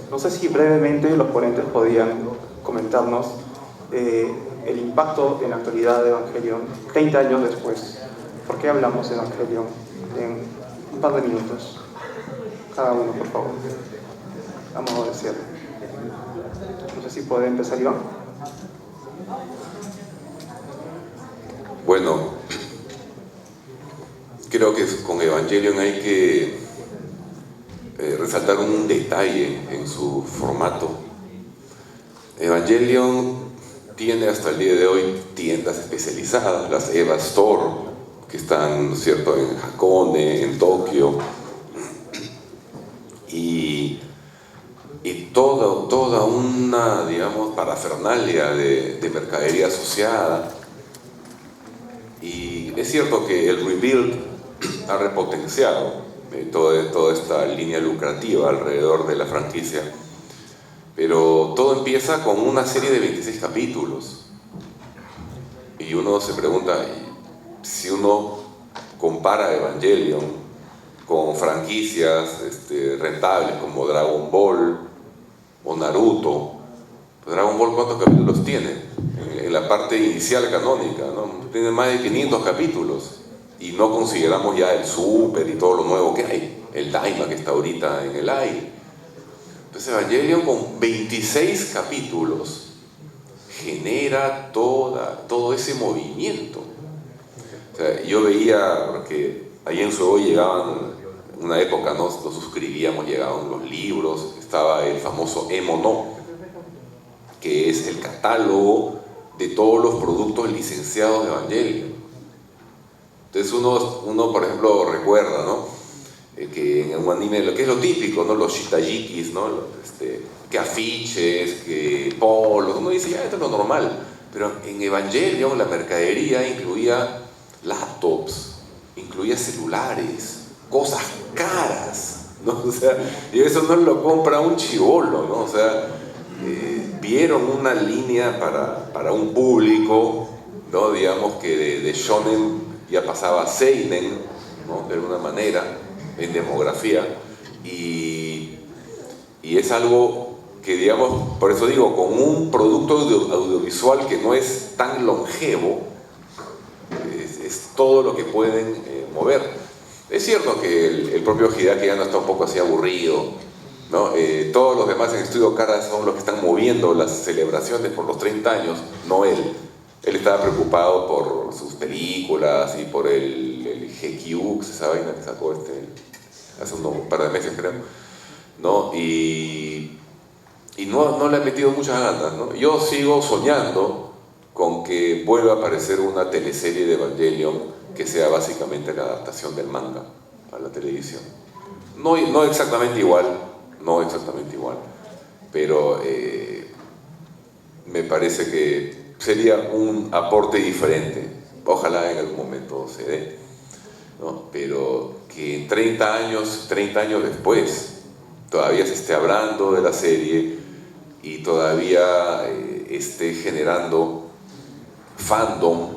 No sé si brevemente los ponentes podían comentarnos el impacto en la actualidad de Evangelion 30 años después. ¿Por qué hablamos de Evangelion en un par de minutos? Cada uno, por favor. Vamos a decir. No sé si puede empezar Iván. Bueno, creo que con Evangelion hay que resaltar un detalle en su formato. Evangelion tiene hasta el día de hoy tiendas especializadas, las Eva Store, que están, ¿cierto?, en Hakone, en Tokio, y toda una, digamos, parafernalia de mercadería asociada. Y es cierto que el rebuild ha repotenciado toda esta línea lucrativa alrededor de la franquicia, pero todo empieza con una serie de 26 capítulos y uno se pregunta, si uno compara Evangelion con franquicias rentables como Dragon Ball o Naruto, pues Dragon Ball, ¿cuántos capítulos tiene? En la parte inicial canónica, ¿no? Tiene más de 500 capítulos, y no consideramos ya el Super y todo lo nuevo que hay, el Daima que está ahorita en el aire. Entonces Evangelion con 26 capítulos genera todo ese movimiento. O sea, yo veía que ahí en Suevo llegaban, una época nos suscribíamos, llegaban los libros, estaba el famoso Emono, que es el catálogo de todos los productos licenciados de Evangelion. Entonces uno por ejemplo recuerda, ¿no?, que en un anime, lo que es lo típico, ¿no?, los shitajikis, ¿no?, que afiches, que polos, uno dice, ya, esto es lo normal. Pero en Evangelion la mercadería incluía laptops, incluía celulares, cosas caras, ¿no? O sea, y eso no lo compra un chibolo, ¿no? O sea, vieron una línea para un público, ¿no?, digamos que de shonen ya pasaba a seinen, ¿no?, de alguna manera, en demografía, y es algo que, digamos, por eso digo, con un producto audiovisual que no es tan longevo, es todo lo que pueden mover. Es cierto que el propio Hideaki ya no está un poco así aburrido, ¿no? Todos los demás en Estudio Kara son los que están moviendo las celebraciones por los 30 años, no él. Él estaba preocupado por sus películas y por el GQ, esa vaina que sacó hace un par de meses, creo, ¿no? Y no le ha metido muchas ganas, ¿no? Yo sigo soñando con que vuelva a aparecer una teleserie de Evangelion que sea básicamente la adaptación del manga a la televisión. No exactamente igual, pero me parece que sería un aporte diferente. Ojalá en algún momento se dé, ¿no? Pero que 30 años después todavía se esté hablando de la serie y todavía esté generando fandom,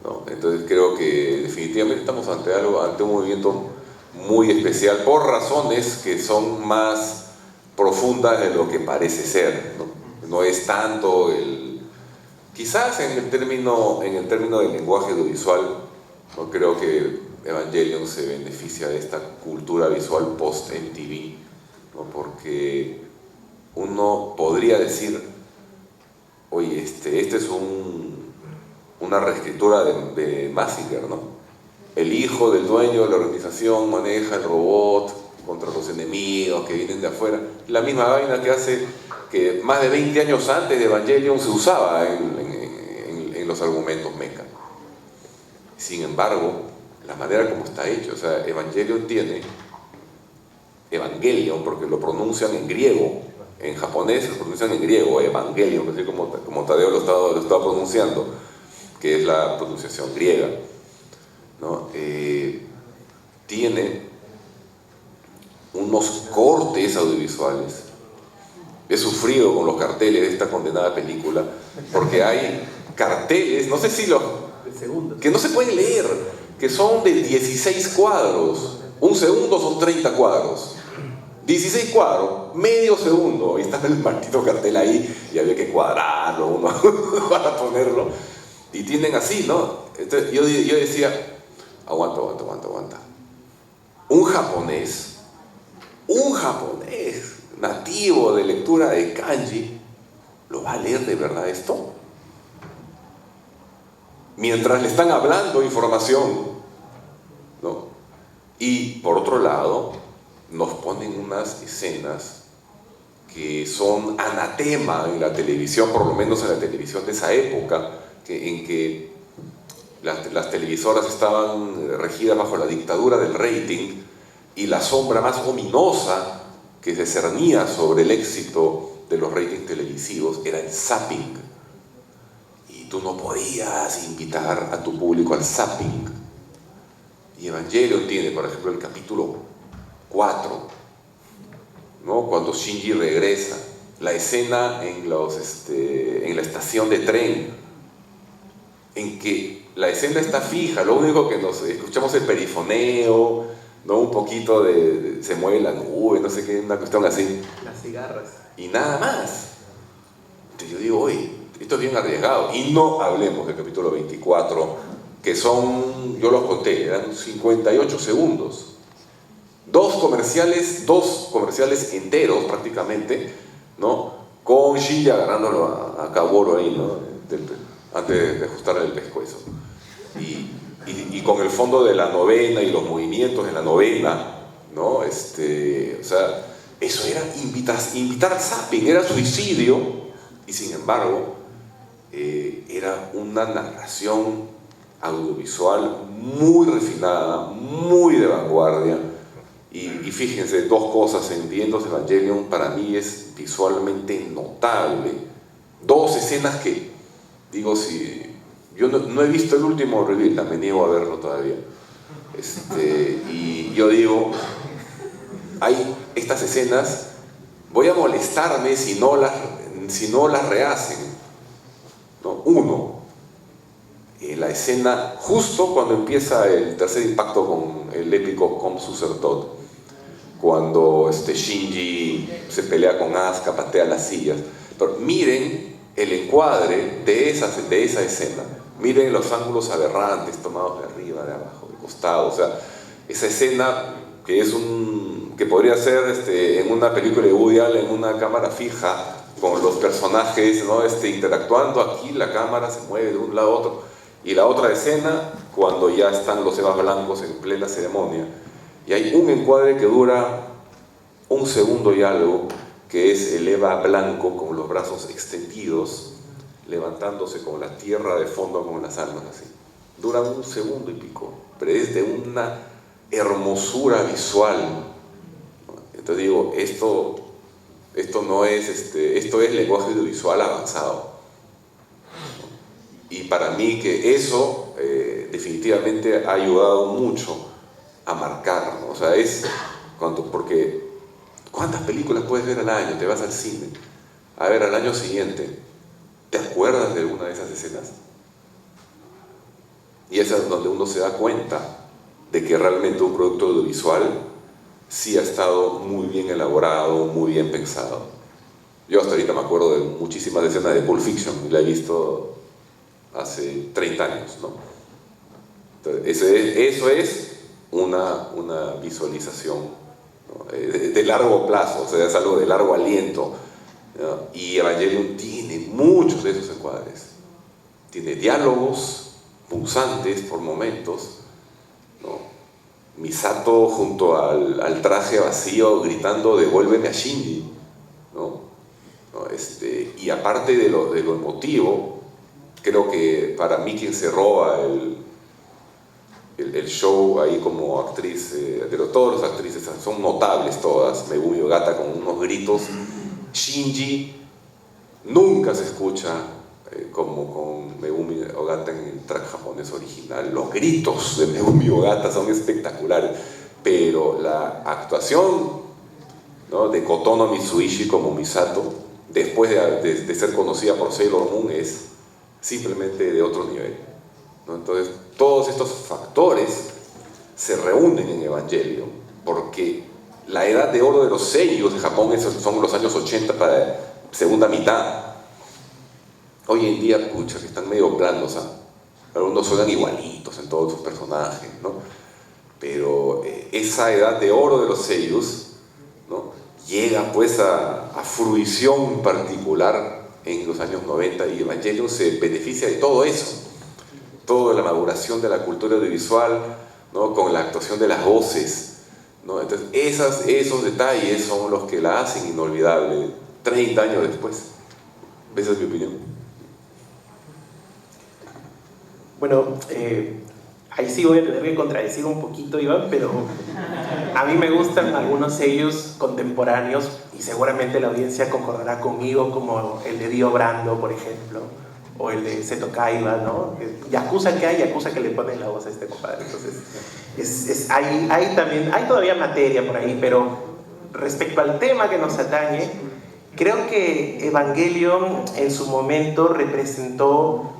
¿no? Entonces creo que definitivamente estamos ante un movimiento muy especial, por razones que son más profundas de lo que parece ser, ¿no? No es tanto quizás en el término del lenguaje audiovisual, ¿no? Creo que Evangelion se beneficia de esta cultura visual post-MTV, ¿no? Porque uno podría decir, oye, este es una reescritura de Mazinger, ¿no? El hijo del dueño de la organización maneja el robot contra los enemigos que vienen de afuera. La misma vaina que hace que más de 20 años antes de Evangelion se usaba en los argumentos mecha. Sin embargo, la manera como está hecho, o sea, Evangelion tiene Evangelion, porque lo pronuncian en griego, en japonés lo pronuncian en griego, Evangelion, así como Tadeo lo estaba pronunciando, que es la pronunciación griega, ¿no? Tiene unos cortes audiovisuales. He sufrido con los carteles de esta condenada película, porque hay carteles, no sé si que no se pueden leer, que son de 16 cuadros. Un segundo son 30 cuadros, 16 cuadros, medio segundo, y estaba el maldito cartel ahí y había que cuadrarlo uno para ponerlo, y tienen así, ¿no? Entonces yo decía, aguanta. Un japonés nativo de lectura de kanji, ¿lo va a leer de verdad esto? Mientras le están hablando información, ¿no? Y por otro lado, nos ponen unas escenas que son anatema en la televisión, por lo menos en la televisión de esa época, en que las televisoras estaban regidas bajo la dictadura del rating, y la sombra más ominosa que se cernía sobre el éxito de los ratings televisivos era el zapping. Y tú no podías invitar a tu público al zapping. Y Evangelion tiene, por ejemplo, el capítulo 4, ¿no? Cuando Shinji regresa, la escena en la estación de tren, en que la escena está fija, lo único que nos escuchamos el perifoneo, ¿no? Un poquito se mueve la nube, no sé qué, una cuestión así. Las cigarras. Y nada más. Entonces yo digo, oye, esto es bien arriesgado. Y no hablemos del capítulo 24, que son, yo los conté, eran 58 segundos. Dos comerciales enteros prácticamente, ¿no? Con Shinji agarrándolo a Kaworu ahí, ¿no? Antes de ajustarle el pescuezo. Y con el fondo de la novena y los movimientos de la novena, ¿no? O sea, eso era invitar al zapping, era suicidio, y sin embargo, era una narración audiovisual muy refinada, muy de vanguardia. Y fíjense, dos cosas en The End of Evangelion para mí es visualmente notable. Dos escenas que, digo, si yo no he visto el último reveal, me niego a verlo todavía. Y yo digo, hay estas escenas, voy a molestarme si no las rehacen, ¿no? Uno, la escena justo cuando empieza el tercer impacto con el épico Komsusertot, cuando Shinji se pelea con Asuka, patea las sillas. Pero miren el encuadre de esa escena, miren los ángulos aberrantes tomados de arriba, de abajo, de costado. O sea, esa escena que podría ser en una película de Woody Allen, en una cámara fija, con los personajes, ¿no? Interactuando. Aquí la cámara se mueve de un lado a otro. Y la otra escena, cuando ya están los Evas blancos en plena ceremonia, y hay un encuadre que dura un segundo y algo, que es el Eva blanco con los brazos extendidos, levantándose con la tierra de fondo, con las almas así. Dura un segundo y pico, pero es de una hermosura visual. Entonces digo, esto no es, esto es lenguaje audiovisual avanzado. Y para mí que eso definitivamente ha ayudado mucho a marcar, ¿no? O sea, porque ¿cuántas películas puedes ver al año? Te vas al cine a ver al año siguiente, ¿te acuerdas de alguna de esas escenas? Y es donde uno se da cuenta de que realmente un producto audiovisual sí ha estado muy bien elaborado, muy bien pensado. Yo hasta ahorita me acuerdo de muchísimas escenas de Pulp Fiction, y la he visto hace 30 años, ¿no? Entonces, eso es una visualización, ¿no? De largo plazo, o sea, es algo de largo aliento, ¿no? Y Evangelion tiene muchos de esos encuadres. Tiene diálogos punzantes por momentos, ¿no? Misato junto al traje vacío gritando "devuélveme a Shinji", ¿no? Y aparte de lo emotivo, creo que para mí quien se roba el show ahí como actriz, todas las actrices son notables todas. Megumi Ogata con unos gritos. Shinji nunca se escucha como con Megumi Ogata en el track japonés original. Los gritos de Megumi Ogata son espectaculares, pero la actuación, ¿no?, de Kotono Mitsuishi como Misato, después de ser conocida por Sailor Moon, es simplemente de otro nivel, ¿no? Entonces, todos estos factores se reúnen en Evangelion porque la edad de oro de los seiyus de Japón, esos son los años 80 para segunda mitad. Hoy en día, pucha, que están medio blandos, algunos suenan igualitos en todos sus personajes, ¿no? Pero esa edad de oro de los seiyus, ¿no?, llega pues a fruición particular en los años 90, y Evangelion se beneficia de todo eso, toda la maduración de la cultura audiovisual, ¿no?, con la actuación de las voces, ¿no? Entonces esos detalles son los que la hacen inolvidable 30 años después. Esa es mi opinión. Bueno, ahí sí voy a tener que contradecir un poquito, Iván, pero a mí me gustan algunos sellos contemporáneos, y seguramente la audiencia concordará conmigo, como el de Dio Brando, por ejemplo, o el de Seto Kaiba, ¿no? Yakuza que le ponen la voz a este compadre. Entonces, hay todavía materia por ahí, pero respecto al tema que nos atañe, creo que Evangelion en su momento representó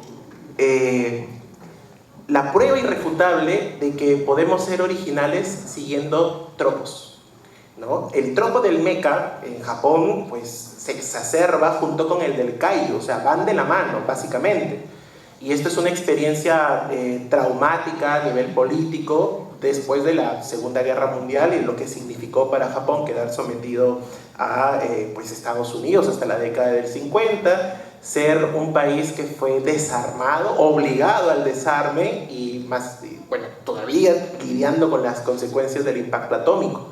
la prueba irrefutable de que podemos ser originales siguiendo tropos, ¿no? El tropo del mecha en Japón pues se exacerba junto con el del kaiju, o sea, van de la mano básicamente, y esto es una experiencia traumática a nivel político después de la Segunda Guerra Mundial y lo que significó para Japón quedar sometido a pues Estados Unidos hasta la década del 50, ser un país que fue desarmado, obligado al desarme, y bueno, todavía lidiando con las consecuencias del impacto atómico.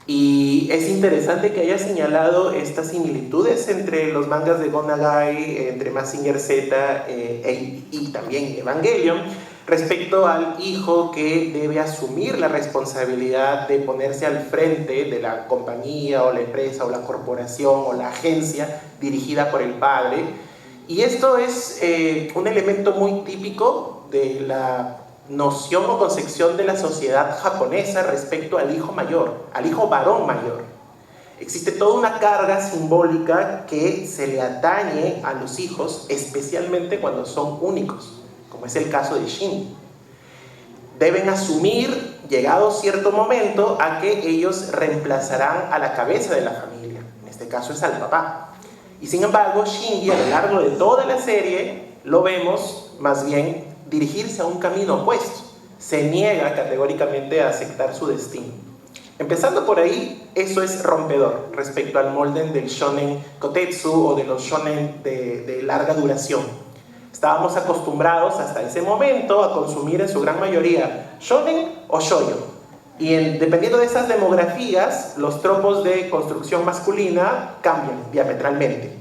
Y es interesante que haya señalado estas similitudes entre los mangas de Go Nagai, entre Mazinger Z y también Evangelion, respecto al hijo que debe asumir la responsabilidad de ponerse al frente de la compañía o la empresa o la corporación o la agencia dirigida por el padre. Y esto es un elemento muy típico de la noción o concepción de la sociedad japonesa respecto al hijo mayor, al hijo varón mayor. Existe toda una carga simbólica que se le atañe a los hijos, especialmente cuando son únicos, como es el caso de Shinji. Deben asumir, llegado cierto momento, a que ellos reemplazarán a la cabeza de la familia. En este caso es al papá. Y sin embargo, Shinji, a lo largo de toda la serie, lo vemos más bien dirigirse a un camino opuesto. Se niega categóricamente a aceptar su destino. Empezando por ahí, eso es rompedor respecto al molde del shonen kotetsu o de los shonen de larga duración. Estábamos acostumbrados hasta ese momento a consumir en su gran mayoría shonen o shoujo. Y dependiendo de esas demografías, los tropos de construcción masculina cambian diametralmente.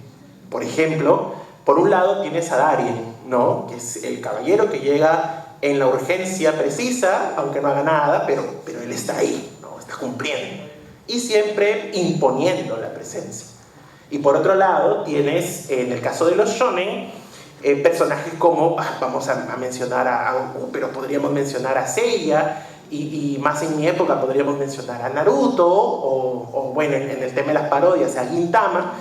Por ejemplo, por un lado tienes a Darien, ¿no?, que es el caballero que llega en la urgencia precisa, aunque no haga nada, pero él está ahí, ¿no?, está cumpliendo y siempre imponiendo la presencia. Y por otro lado tienes, en el caso de los shonen, personajes como, vamos a mencionar pero podríamos mencionar a Seiya, y más en mi época podríamos mencionar a Naruto, o bueno, en el tema de las parodias, a Gintama.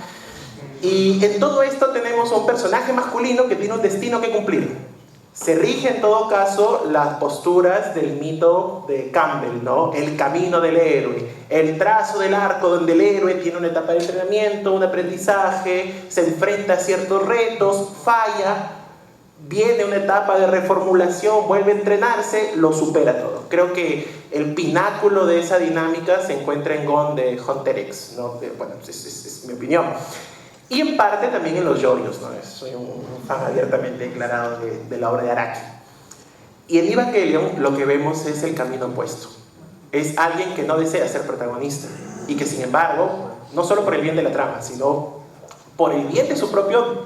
Y en todo esto tenemos a un personaje masculino que tiene un destino que cumplir. Se rige en todo caso las posturas del mito de Campbell, ¿no? El camino del héroe, el trazo del arco donde el héroe tiene una etapa de entrenamiento, un aprendizaje, se enfrenta a ciertos retos, falla, viene una etapa de reformulación, vuelve a entrenarse, lo supera todo. Creo que el pináculo de esa dinámica se encuentra en Gon de Hunter X, ¿no? Bueno, es mi opinión. Y en parte también en los yoyos, ¿no? Soy un fan abiertamente declarado de la obra de Araki. Y en Evangelion lo que vemos es el camino opuesto. Es alguien que no desea ser protagonista y que sin embargo, no solo por el bien de la trama, sino por el bien de su propio,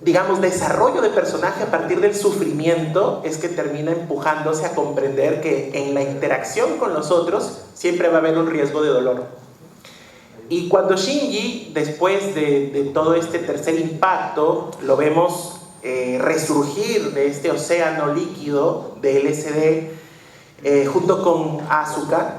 digamos, desarrollo de personaje a partir del sufrimiento, es que termina empujándose a comprender que en la interacción con los otros siempre va a haber un riesgo de dolor. Y cuando Shinji, después de todo este tercer impacto, lo vemos resurgir de este océano líquido de LSD junto con Asuka,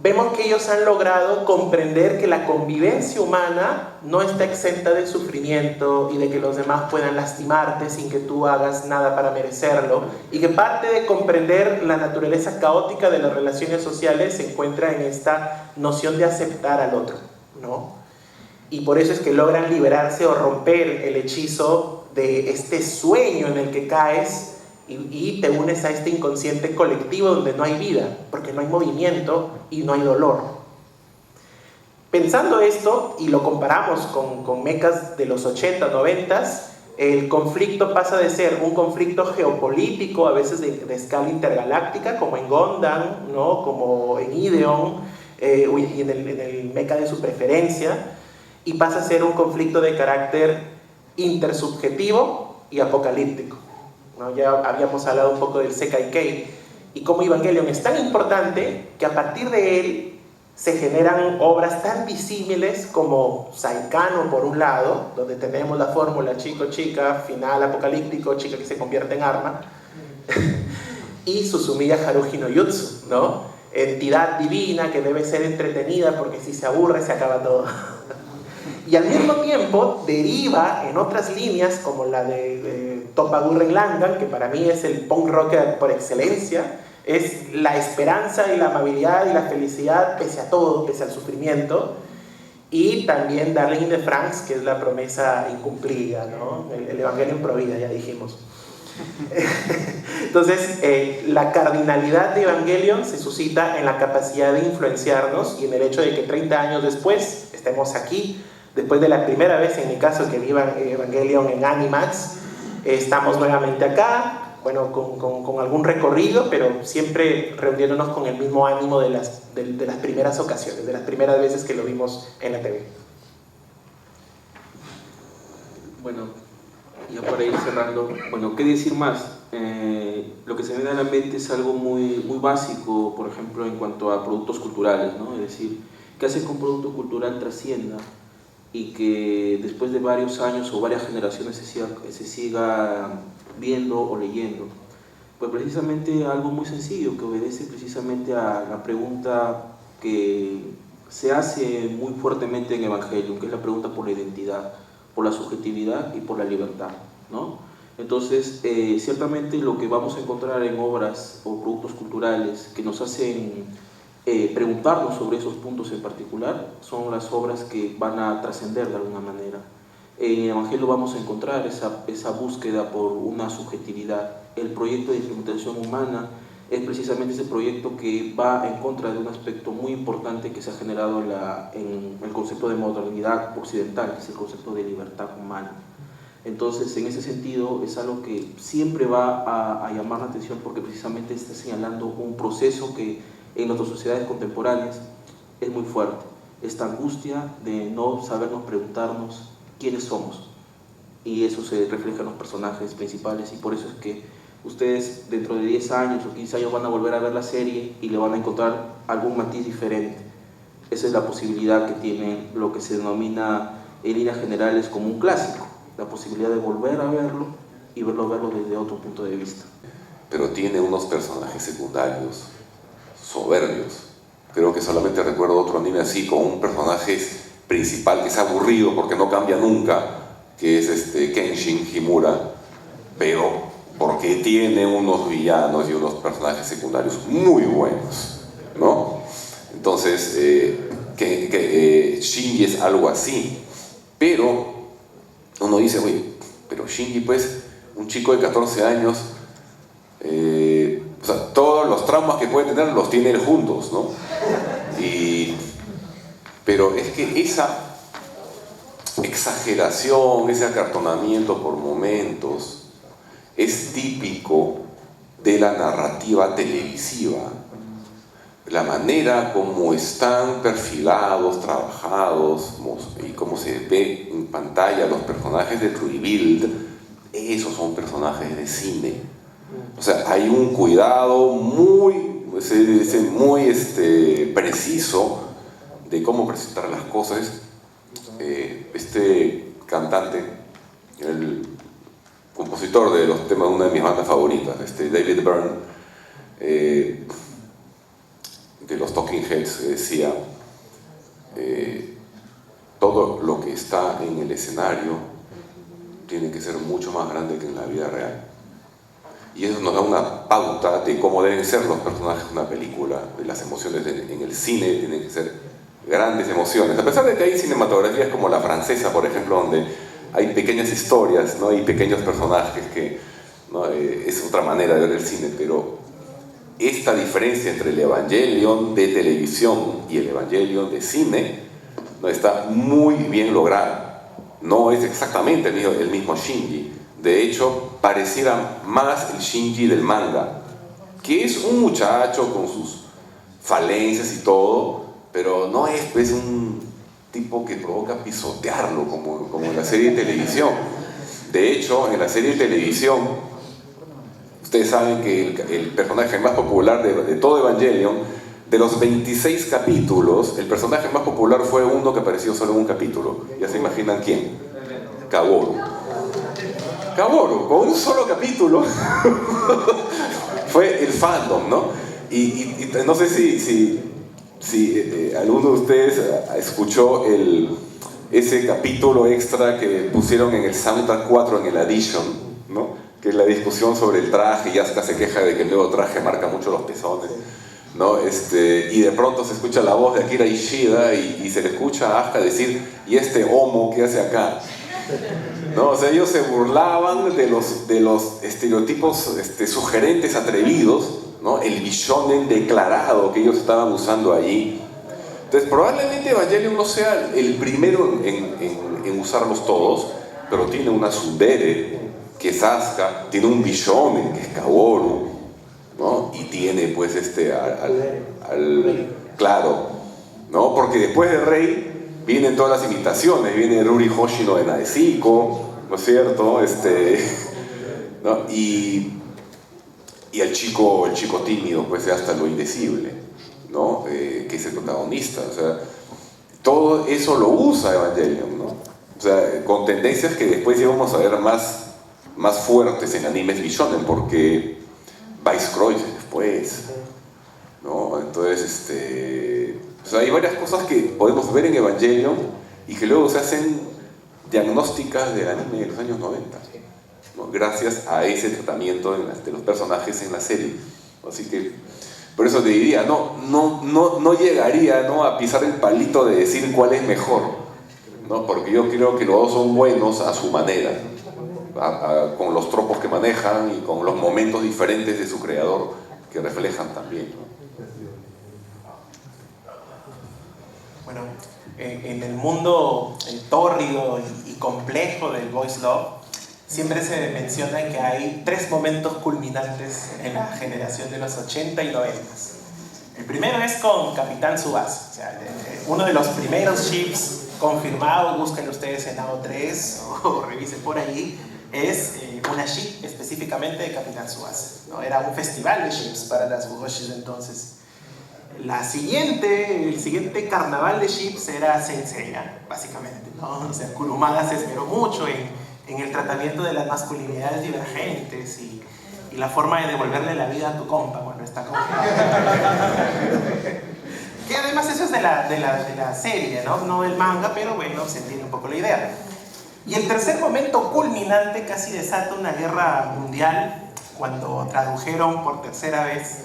vemos que ellos han logrado comprender que la convivencia humana no está exenta de sufrimiento y de que los demás puedan lastimarte sin que tú hagas nada para merecerlo, y que parte de comprender la naturaleza caótica de las relaciones sociales se encuentra en esta noción de aceptar al otro, ¿no? Y por eso es que logran liberarse o romper el hechizo de este sueño en el que caes y te unes a este inconsciente colectivo donde no hay vida, porque no hay movimiento y no hay dolor. Pensando esto, y lo comparamos con mechas de los 80, 90, el conflicto pasa de ser un conflicto geopolítico, a veces de escala intergaláctica, como en Gundam, ¿no? Como en Ideon, y en el mecha de su preferencia, y pasa a ser un conflicto de carácter intersubjetivo y apocalíptico, ¿no? Ya habíamos hablado un poco del Sekai Kei y cómo Evangelion es tan importante que a partir de él se generan obras tan disímiles como Saikano por un lado, donde tenemos la fórmula chico-chica, final apocalíptico, chica que se convierte en arma, y Suzumiya Haruhi no Jutsu, ¿no? Entidad divina que debe ser entretenida porque si se aburre se acaba todo. Y al mismo tiempo deriva en otras líneas como la de Toppa Gurren Lagann, que para mí es el punk rock por excelencia, es la esperanza y la amabilidad y la felicidad pese a todo, pese al sufrimiento, y también Darling in the Franxx, que es la promesa incumplida, ¿no? El Evangelion pro vida, ya dijimos. Entonces, la cardinalidad de Evangelion se suscita en la capacidad de influenciarnos y en el hecho de que 30 años después estemos aquí, después de la primera vez, en mi caso, que vi Evangelion en Animax, estamos nuevamente acá, bueno, con algún recorrido, pero siempre reuniéndonos con el mismo ánimo de las primeras ocasiones, de las primeras veces que lo vimos en la TV. Bueno, ya para ir cerrando, bueno, ¿qué decir más? Lo que se me viene a la mente es algo muy básico, por ejemplo, en cuanto a productos culturales, ¿no? Es decir, ¿qué hace que un producto cultural trascienda y que después de varios años o varias generaciones se siga viendo o leyendo? Pues precisamente algo muy sencillo que obedece precisamente a la pregunta que se hace muy fuertemente en Evangelion, que es la pregunta por la identidad, por la subjetividad y por la libertad, ¿no? Entonces, ciertamente lo que vamos a encontrar en obras o productos culturales que nos hacen preguntarnos sobre esos puntos en particular son las obras que van a trascender de alguna manera. En el Evangelio vamos a encontrar esa búsqueda por una subjetividad. El proyecto de implementación humana es precisamente ese proyecto que va en contra de un aspecto muy importante que se ha generado en el concepto de modernidad occidental, que es el concepto de libertad humana. Entonces, en ese sentido, es algo que siempre va a llamar la atención porque precisamente está señalando un proceso que en nuestras sociedades contemporáneas es muy fuerte. Esta angustia de no sabernos preguntarnos quiénes somos. Y eso se refleja en los personajes principales, y por eso es que ustedes dentro de 10 años o 15 años van a volver a ver la serie y le van a encontrar algún matiz diferente. Esa es la posibilidad que tiene lo que se denomina en líneas generales como un clásico, la posibilidad de volver a verlo y verlo desde otro punto de vista. Pero tiene unos personajes secundarios soberbios. Creo que solamente recuerdo otro anime así, con un personaje principal que es aburrido porque no cambia nunca, que es Kenshin Himura, pero porque tiene unos villanos y unos personajes secundarios muy buenos, ¿no? Entonces, Shinji es algo así, pero uno dice, oye, pero Shinji, pues, un chico de 14 años, o sea, todos los traumas que puede tener los tiene él juntos, ¿no? Pero es que esa exageración, ese acartonamiento por momentos, es típico de la narrativa televisiva. La manera como están perfilados, trabajados, y cómo se ve en pantalla los personajes de Rebuild, esos son personajes de cine. O sea, hay un cuidado muy preciso de cómo presentar las cosas. Este cantante, el compositor de los temas de una de mis bandas favoritas, David Byrne, de los Talking Heads que decía todo lo que está en el escenario tiene que ser mucho más grande que en la vida real. Y eso nos da una pauta de cómo deben ser los personajes de una película, de las emociones en el cine tienen que ser grandes emociones. A pesar de que hay cinematografías como la francesa, por ejemplo, donde hay pequeñas historias, ¿no? Y pequeños personajes que, ¿no? Es otra manera de ver el cine, pero esta diferencia entre el Evangelion de televisión y el Evangelion de cine, ¿no? Está muy bien lograda. No es exactamente el mismo Shinji. De hecho, pareciera más el Shinji del manga, que es un muchacho con sus falencias y todo, pero no es pues, un tipo que provoca pisotearlo como en la serie de televisión. De hecho, en la serie de televisión, ustedes saben que el personaje más popular de todo Evangelion, de los 26 capítulos, el personaje más popular fue uno que apareció solo en un capítulo. ¿Ya se imaginan quién? Kaworu. Kaworu, con un solo capítulo, fue el fandom, ¿no? Y no sé si alguno de ustedes escuchó ese capítulo extra que pusieron en el Soundtrack 4 en el Edition, ¿no? Que es la discusión sobre el traje, y Asuka se queja de que el nuevo traje marca mucho los pezones, ¿no? Y de pronto se escucha la voz de Akira Ishida y se le escucha a Asuka decir: ¿y este homo qué hace acá? ¿No? O sea, ellos se burlaban de los estereotipos sugerentes, atrevidos, ¿no? El bishonen declarado que ellos estaban usando allí. Entonces probablemente Evangelion no sea el primero en usarlos todos, pero tiene una tsundere que es Asuka, tiene un bishonen que es Kaworu, ¿no? Y tiene pues claro, ¿no? Porque después de Rei vienen todas las imitaciones, viene Ruri Hoshino de Nadeshiko, ¿no es cierto? ¿No? Y el chico tímido, pues hasta lo indecible, ¿no? Que es el protagonista. O sea, todo eso lo usa Evangelion, ¿no? O sea, con tendencias que después íbamos a ver más fuertes en animes Bishonen, porque Vice-Croix después, ¿no? Entonces, o sea, hay varias cosas que podemos ver en Evangelion y que luego se hacen diagnósticas del anime de los años 90, ¿no? Gracias a ese tratamiento de los personajes en la serie. Así que, por eso te diría, no llegaría, ¿no?, a pisar el palito de decir cuál es mejor, ¿no? Porque yo creo que los dos son buenos a su manera, con los tropos que manejan y con los momentos diferentes de su creador que reflejan también, ¿no? Bueno, en el mundo tórrido y complejo del Boys Love, siempre se menciona que hay 3 momentos culminantes en la generación de los 80 y 90. El primero es con Capitán Tsubasa, o sea, uno de los primeros ships confirmados, busquen ustedes en AO3 o revisen por ahí, es una ship específicamente de Capitán Tsubasa, ¿no? Era un festival de ships para las Fugoshis de entonces. El siguiente carnaval de ships era Saint Seiya, básicamente, ¿no? O sea, Kurumada se esmeró mucho en el tratamiento de las masculinidades divergentes y la forma de devolverle la vida a tu compa cuando está congelado. Que además eso es de la serie, ¿no? No del manga, pero bueno, se entiende un poco la idea. Y el tercer momento culminante casi desata una guerra mundial cuando tradujeron por tercera vez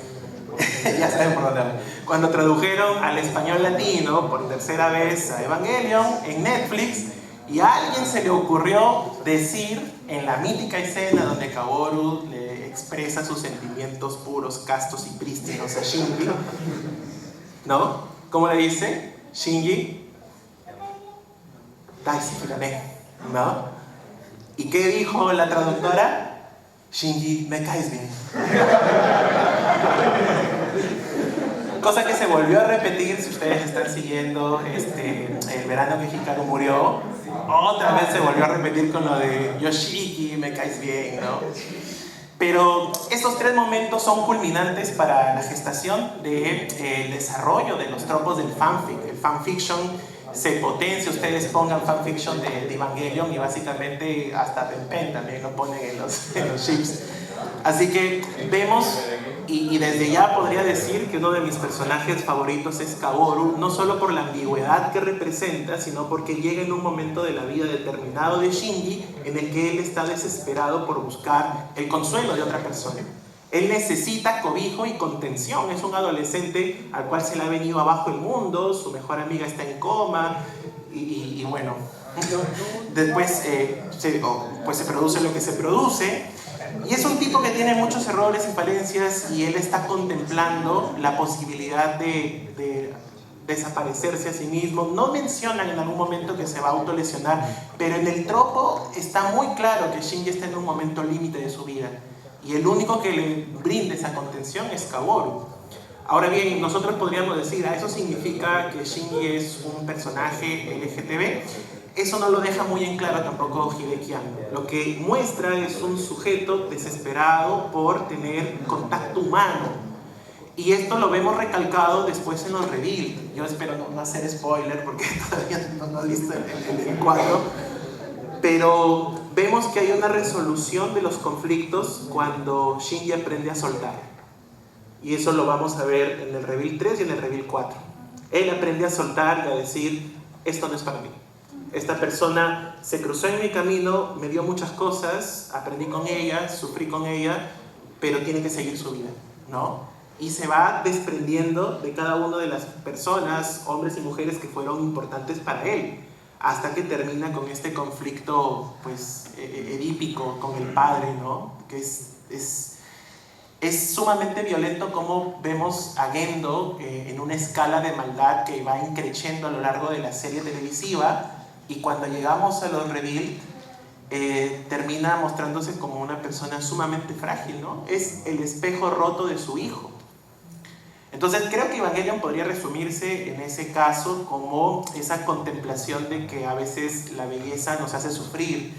ya saben por dónde va. Cuando tradujeron al español latino por tercera vez a Evangelion en Netflix, y a alguien se le ocurrió decir en la mítica escena donde Kaworu le expresa sus sentimientos puros, castos y prístinos a Shinji, ¿no? ¿Cómo le dice? Shinji, Daisy Fulane, ¿no? ¿Y qué dijo la traductora? Shinji, me caes bien. Cosa que se volvió a repetir, si ustedes están siguiendo el verano que Hikaru murió, otra vez se volvió a repetir con lo de Yoshiki, me caes bien, ¿no? Pero estos 3 momentos son culminantes para la gestación del desarrollo de los tropos del fanfic. El fanfiction se potencia, ustedes pongan fanfiction de Evangelion y básicamente hasta Pen también lo ponen en los ships. Así que vemos Y desde ya podría decir que uno de mis personajes favoritos es Kaworu, no solo por la ambigüedad que representa, sino porque llega en un momento de la vida determinado de Shinji en el que él está desesperado por buscar el consuelo de otra persona. Él necesita cobijo y contención, es un adolescente al cual se le ha venido abajo el mundo, su mejor amiga está en coma y bueno, después pues se produce lo que se produce. Y es un tipo que tiene muchos errores y falencias y él está contemplando la posibilidad de desaparecerse a sí mismo. No mencionan en algún momento que se va a autolesionar, pero en el tropo está muy claro que Shinji está en un momento límite de su vida. Y el único que le brinda esa contención es Kaworu. Ahora bien, nosotros podríamos decir, ¿eso significa que Shinji es un personaje LGTB? Eso no lo deja muy en claro tampoco Hideki Anno. Lo que muestra es un sujeto desesperado por tener contacto humano. Y esto lo vemos recalcado después en los reveal. Yo espero no hacer spoiler porque todavía no he visto el cuadro. Pero vemos que hay una resolución de los conflictos cuando Shinji aprende a soltar. Y eso lo vamos a ver en el reveal 3 y en el reveal 4. Él aprende a soltar y a decir, esto no es para mí. Esta persona se cruzó en mi camino, me dio muchas cosas, aprendí con ella, sufrí con ella, pero tiene que seguir su vida, ¿no? Y se va desprendiendo de cada una de las personas, hombres y mujeres que fueron importantes para él, hasta que termina con este conflicto, pues, edípico con el padre, ¿no? Que es sumamente violento como vemos a Gendo en una escala de maldad que va increciendo a lo largo de la serie televisiva. Y cuando llegamos a los reveal, termina mostrándose como una persona sumamente frágil, ¿no? Es el espejo roto de su hijo. Entonces creo que Evangelion podría resumirse en ese caso como esa contemplación de que a veces la belleza nos hace sufrir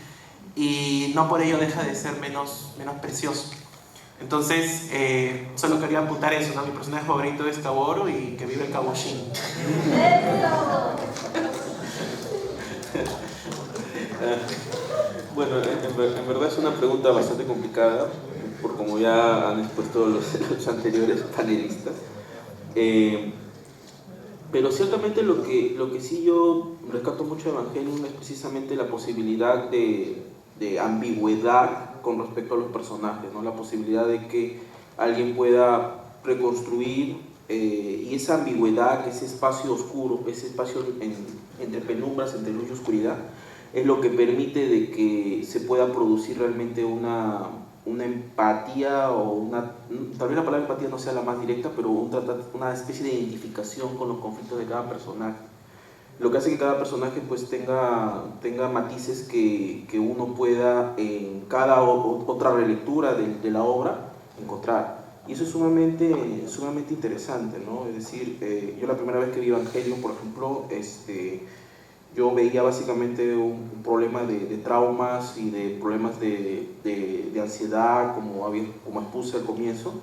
y no por ello deja de ser menos precioso. Entonces, solo quería apuntar eso, ¿no? Mi personaje favorito es Kaworu y que vive el Kabushin. Bueno, en verdad es una pregunta bastante complicada, por como ya han expuesto los anteriores panelistas. Pero ciertamente lo que sí yo rescato mucho de Evangelion es precisamente la posibilidad de ambigüedad con respecto a los personajes, ¿no? La posibilidad de que alguien pueda reconstruir y esa ambigüedad, ese espacio oscuro, ese espacio entre penumbras, entre luz y oscuridad, es lo que permite de que se pueda producir realmente una empatía o tal vez la palabra empatía no sea la más directa, pero una especie de identificación con los conflictos de cada personaje. Lo que hace que cada personaje pues tenga matices que uno pueda en cada otra relectura de la obra encontrar. Y eso es sumamente interesante, ¿no? Es decir, yo la primera vez que vi Evangelion, por ejemplo, yo veía básicamente un problema de traumas y de problemas de ansiedad, como expuse al comienzo.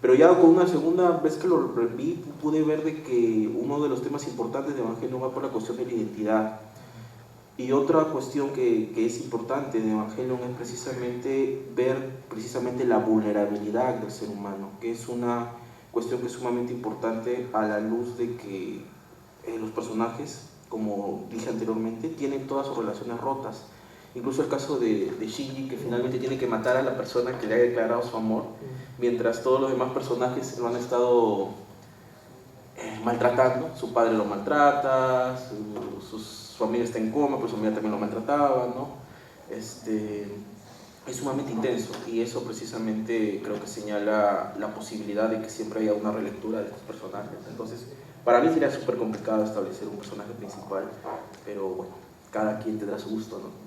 Pero ya con una segunda vez que lo vi, pude ver de que uno de los temas importantes de Evangelion va por la cuestión de la identidad. Y otra cuestión que es importante de Evangelion es precisamente ver precisamente la vulnerabilidad del ser humano, que es una cuestión que es sumamente importante a la luz de que los personajes, como dije anteriormente, tienen todas sus relaciones rotas. Incluso el caso de Shinji, que finalmente tiene que matar a la persona que le ha declarado su amor, mientras todos los demás personajes lo han estado maltratando. Su padre lo maltrata, su amiga está en coma, pero su amiga también lo maltrataba, ¿no? Es sumamente intenso y eso precisamente creo que señala la posibilidad de que siempre haya una relectura de estos personajes. Entonces, para mí sería súper complicado establecer un personaje principal, pero bueno, cada quien tendrá su gusto, ¿no?